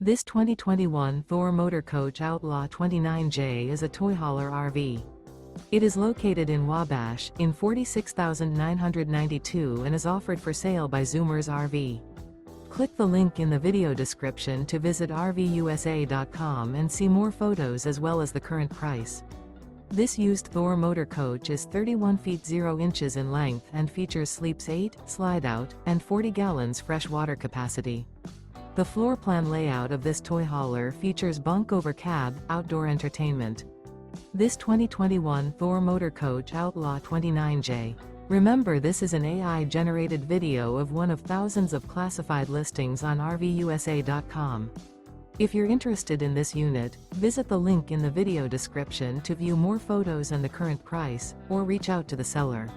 This 2021 Thor Motor Coach Outlaw 29J is a toy hauler RV. It is located in Wabash, in 46,992 and is offered for sale by Zoomers RV. Click the link in the video description to visit RVUSA.com and see more photos as well as the current price. This used Thor Motor Coach is 31 feet 0 inches in length and features sleeps 8, Slideout, and 40 gallons fresh water capacity. The floor plan layout of this toy hauler features Bunk Over Cab, outdoor entertainment. This 2021 Thor Motor Coach Outlaw 29J. Remember, this is an AI-generated video of one of thousands of classified listings on RVUSA.com. If you're interested in this unit, visit the link in the video description to view more photos and the current price, or reach out to the seller.